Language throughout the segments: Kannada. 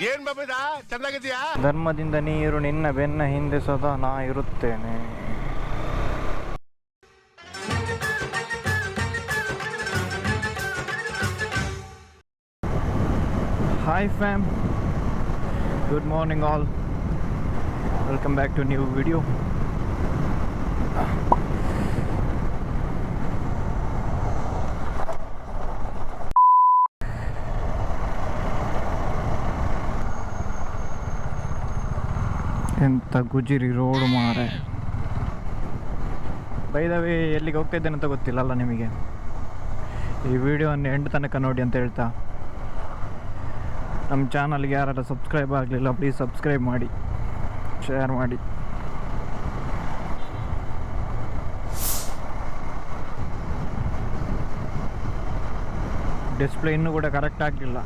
ಏನ್ ಬಾಬುದ ಚೆನ್ನಾಗಿದ್ಯಾ? ಧರ್ಮದಿಂದ ನೀರು ನಿನ್ನ ಬೆನ್ನ ಹಿಂದೆ ಸದಾ ನಾ ಇರುತ್ತೇನೆ. Hi fam, good morning all, welcome back to new video. ಎಂತ ಗುಜಿರಿ ರೋಡ್ ಮಾರೆ. ಬೈ ದ ವೇ, ಎಲ್ಲಿಗೆ ಹೋಗ್ತಾ ಇದ್ದೇನೆ ಅಂತ ಗೊತ್ತಿಲ್ಲ ಅಲ್ಲ ನಿಮಗೆ. ಈ ವಿಡಿಯೋವನ್ನು ಎಂಡ್ ತನಕ ನೋಡಿ ಅಂತ ಹೇಳ್ತಾ, ನಮ್ಮ ಚಾನಲ್ಗೆ ಯಾರು ಸಬ್ಸ್ಕ್ರೈಬ್ ಆಗಲಿಲ್ಲ ಪ್ಲೀಸ್ ಸಬ್ಸ್ಕ್ರೈಬ್ ಮಾಡಿ, ಶೇರ್ ಮಾಡಿ. ಡಿಸ್ಪ್ಲೇ ಇನ್ನೂ ಕೂಡ ಕರೆಕ್ಟ್ ಆಗಲಿಲ್ಲ.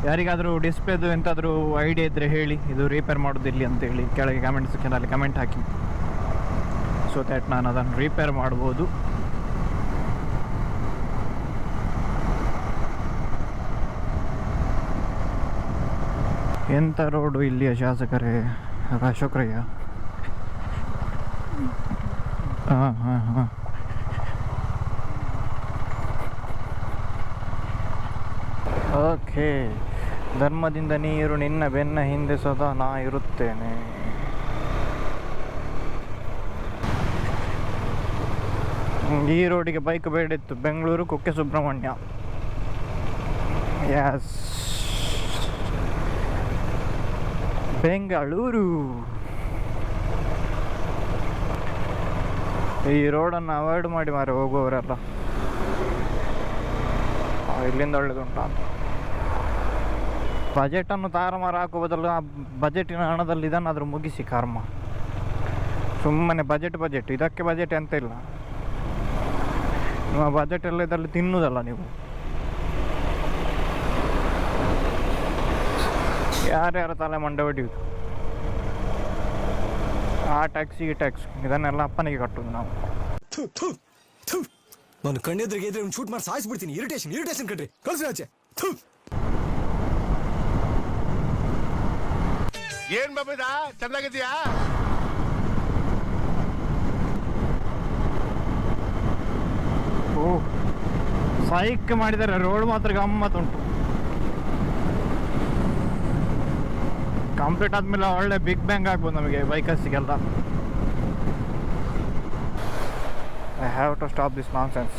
ಯಾರಿಗಾದರೂ ಡಿಸ್ಪ್ಲೇದು ಎಂತಾದರೂ ಐಡಿಯಾ ಇದ್ದರೆ ಹೇಳಿ, ಇದು ರಿಪೇರ್ ಮಾಡೋದಿಲ್ಲ ಅಂತೇಳಿ ಕೆಳಗೆ ಕಮೆಂಟ್ ಸೆಕ್ಷನಲ್ಲಿ ಕಮೆಂಟ್ ಹಾಕಿ, ಸೊ ದ್ಯಾಟ್ ನಾನು ಅದನ್ನು ರಿಪೇರ್ ಮಾಡ್ಬೋದು. ಎಂಥ ರೋಡು ಇಲ್ಲಿಯ ಶಾಸಕರೇ, ಅಶೋಕ್ರಯ್ಯ. ಹಾಂ ಹಾಂ ಹಾಂ, ಓಕೆ. ಧರ್ಮದಿಂದ ನೀರು ನಿನ್ನ ಬೆನ್ನ ಹಿಂದೆ ಸದಾ ನಾ ಇರುತ್ತೇನೆ. ಈ ರೋಡಿಗೆ ಬೈಕ್ ಬೇಡಿತ್ತು, ಬೆಂಗಳೂರು ಕುಕ್ಕೆ ಸುಬ್ರಹ್ಮಣ್ಯ. ಯಸ್, ಬೆಂಗಳೂರು. ಈ ರೋಡನ್ನು ಅವಾಯ್ಡ್ ಮಾಡಿ ಮಾರೆ ಹೋಗುವವರೆಲ್ಲ. ಇಲ್ಲಿಂದ ಒಳ್ಳೆದುಂಟ ಅಂತ. ಬಜೆಟನ್ನು ತಾರಮಾರು ಹಾಕೋ ಬದಲು ಆ ಬಜೆಟಿನ ಹಣದಲ್ಲಿ ಇದನ್ನಾದರೂ ಮುಗಿಸಿ ಕರ್ಮ. ಸುಮ್ಮನೆ ಬಜೆಟ್ ಇದಕ್ಕೆ ಬಜೆಟ್ ಎಂತ ಇಲ್ಲ. ನಿಮ್ಮ ಬಜೆಟ್ ಎಲ್ಲ ಇದರಲ್ಲಿ ತಿನ್ನುವುದಲ್ಲ ನೀವು. ಯಾರ್ಯಾರ ತಲೆ ಮಂಡೆ ಹೊಡೆಯುವುದು, ಆ ಟ್ಯಾಕ್ಸ್ ಈ ಟ್ಯಾಕ್ಸ್, ಇದನ್ನೆಲ್ಲ ಅಪ್ಪನಿಗೆ ಕಟ್ಟುವುದು ನಾವು. ನಾನು ಕಣ್ಣೆದ್ರಿಗೆ ಇದ್ರೆ ಶೂಟ್ ಮಾಡಿ ಸಾಯಿಸ್ಬಿಡ್ತೀನಿ. ಇರಿಟೇಷನ್ ಕಣ್ರಿ, ಕಳ್ಸಿ ಆಚೆ. ಏನ್ ಬಾಬುದ ಚೆನ್ನಾಗಿದ್ಯಾ? ಓ, ಸೈಕ್ ಮಾಡಿದ್ದಾರೆ. ರೋಡ್ ಮಾತ್ರ ಗಮ್ಮತ್ತುಂಟು. ಕಂಪ್ಲೀಟ್ ಆದ್ಮೇಲೆ ಒಳ್ಳೆ ಬಿಗ್ ಬ್ಯಾಂಗ್ ಆಗ್ಬೋದು ನಮಗೆ ಬೈಕರ್ಸಿಗೆಲ್ಲ. I have to stop this nonsense.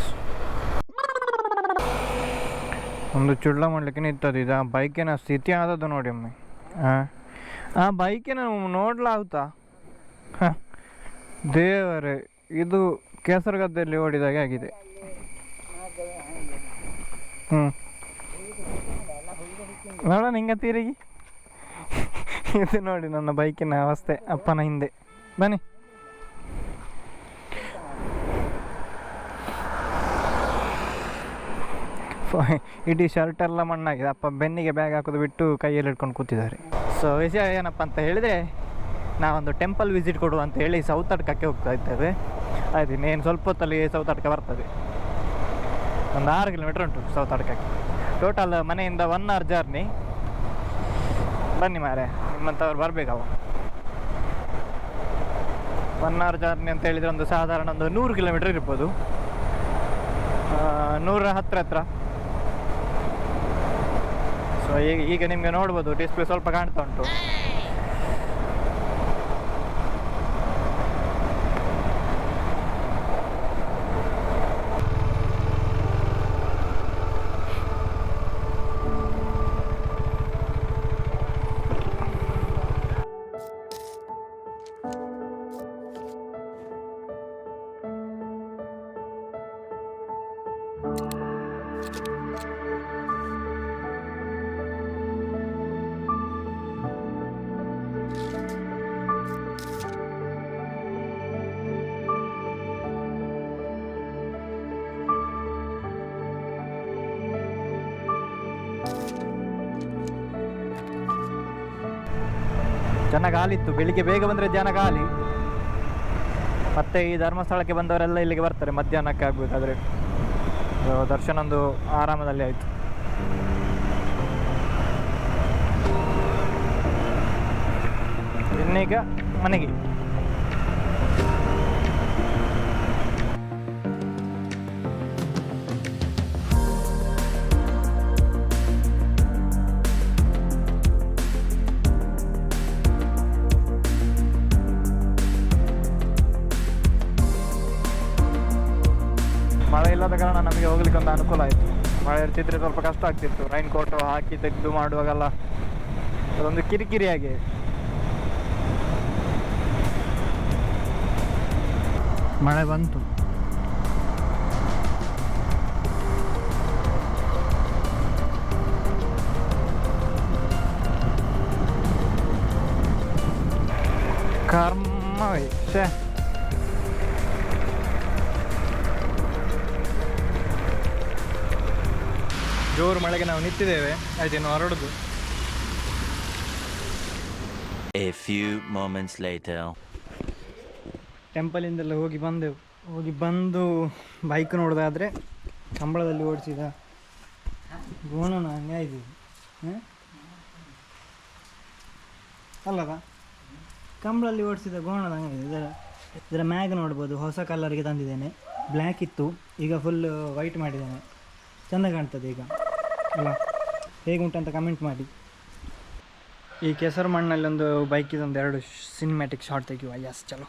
ಒಂದು ಚುಳ್ಳ ಮಾಡಲಿಕ್ಕೆ ನಿಂತದ್ದು. ಇದು ಆ ಬೈಕಿನ ಸ್ಥಿತಿ ಆದದ್ದು ನೋಡಿ ಒಮ್ಮೆ. ಆ ಬೈಕಿನ ನೋಡ್ಲಾಗುತ್ತಾ? ದೇವರೇ, ಇದು ಕೆಸರುಗದ್ದೆಯಲ್ಲಿ ಓಡಿದಾಗೆ ಆಗಿದೆ. ನೋಡ ನಿಂಗೆ ತಿರುಗಿ. ಇದು ನೋಡಿ ನನ್ನ ಬೈಕಿನ ಅವಸ್ಥೆ, ಅಪ್ಪನ ಹಿಂದೆ. ಬನ್ನಿ. ಇಡೀ ಶರ್ಟ್ ಎಲ್ಲ ಮಣ್ಣಾಗಿದೆ. ಅಪ್ಪ ಬೆನ್ನಿಗೆ ಬ್ಯಾಗ್ ಹಾಕೋದು ಬಿಟ್ಟು ಕೈಯಲ್ಲಿ ಹಿಡ್ಕೊಂಡು ಕೂತಿದ್ದಾರೆ. ಸೊ ವಿಷಯ ಏನಪ್ಪ ಅಂತ ಹೇಳಿದರೆ, ನಾವೊಂದು ಟೆಂಪಲ್ ವಿಸಿಟ್ ಕೊಡುವ ಅಂತ ಹೇಳಿ ಸೌತಡ್ಕಕ್ಕೆ ಹೋಗ್ತಾ ಇದ್ದೇವೆ. ಆಯ್ತು, ಇನ್ನೇನು ಸ್ವಲ್ಪ ಹೊತ್ತಲ್ಲಿ ಸೌತಡ್ಕ ಬರ್ತದೆ. ಒಂದು 6 ಕಿಲೋಮೀಟ್ರ್ ಉಂಟು ಸೌತಡ್ಕಕ್ಕೆ. ಟೋಟಲ್ ಮನೆಯಿಂದ 1 hour ಜರ್ನಿ. ಬನ್ನಿ ಮಾರೆ, ನಿಮ್ಮಂಥವ್ರು ಬರಬೇಕವ. 1 hour ಜರ್ನಿ ಅಂತ ಹೇಳಿದರೆ ಒಂದು ಸಾಧಾರಣ ಒಂದು 100 ಕಿಲೋಮೀಟ್ರ್ ಇರ್ಬೋದು, 100 ಹತ್ರ. ಸೊ ಈಗ ನಿಮಗೆ ನೋಡ್ಬೋದು, ಡಿಸ್ಪ್ಲೇ ಸ್ವಲ್ಪ ಕಾಣ್ತಾ ಉಂಟು. ಜನ ಗಾಲಿತ್ತು. ಬೆಳಿಗ್ಗೆ ಬೇಗ ಬಂದರೆ ಜನ ಗಾಲಿ. ಮತ್ತು ಈ ಧರ್ಮಸ್ಥಳಕ್ಕೆ ಬಂದವರೆಲ್ಲ ಇಲ್ಲಿಗೆ ಬರ್ತಾರೆ ಮಧ್ಯಾಹ್ನಕ್ಕೆ ಆಗಬೇಕಾದ್ರೆ. ದರ್ಶನ ಒಂದು ಆರಾಮದಲ್ಲಿ ಆಯಿತು. ಇನ್ನೀಗ ಮನೆಗೆ. ಮಳೆ ಇಲ್ಲದ ಕಾರಣ ನಮಗೆ ಹೋಗ್ಲಿಕ್ಕೆ ಒಂದು ಅನುಕೂಲ ಆಯಿತು. ಮಳೆ ಇರ್ತಿದ್ರೆ ಸ್ವಲ್ಪ ಕಷ್ಟ ಆಗ್ತಿತ್ತು. ರೈನ್ ಕೋಟು ಹಾಕಿ ತೆಗೆದು ಮಾಡುವಾಗೆಲ್ಲ ಅದೊಂದು ಕಿರಿಕಿರಿಯಾಗಿ. ಮಳೆ ಬಂತು. ಕರ್ಮವೇ ಛೇ. ಜೋರು ಮಳೆಗೆ ನಾವು ನಿಂತಿದ್ದೇವೆ. ಆಯ್ತು, ಇನ್ನು ಹೊರಡುದು. A few moments later. ಟೆಂಪಲಿಂದೆಲ್ಲ ಹೋಗಿ ಬಂದೆವು. ಹೋಗಿ ಬಂದು ಬೈಕ್ ನೋಡೋದಾದರೆ ಕಂಬಳದಲ್ಲಿ ಓಡಿಸಿದ ಗೋಣನ ಹಂಗೆ ಇದ್ದೀವಿ ಅಲ್ಲದ ಕಂಬಳಲ್ಲಿ ಓಡಿಸಿದ ಗೋಣದ ಹಂಗೆ ಇದರ ಮ್ಯಾಗ್ ನೋಡ್ಬೋದು. ಹೊಸ ಕಲರ್ಗೆ ತಂದಿದ್ದೇನೆ. ಬ್ಲ್ಯಾಕ್ ಇತ್ತು, ಈಗ ಫುಲ್ ವೈಟ್ ಮಾಡಿದ್ದೇನೆ. ಚೆಂದ ಕಾಣ್ತದೆ ಈಗ ಅಲ್ಲ? ಹೇಗುಂಟಂತ ಕಮೆಂಟ್ ಮಾಡಿ. ಈ ಕೆಸರು ಮಣ್ಣಲ್ಲಿ ಒಂದು ಬೈಕಿದೊಂದು 2 ಸಿನಿಮ್ಯಾಟಿಕ್ ಶಾಟ್ ತೆಗೆಯುವ. ಯಸ್, ಚಲೋ.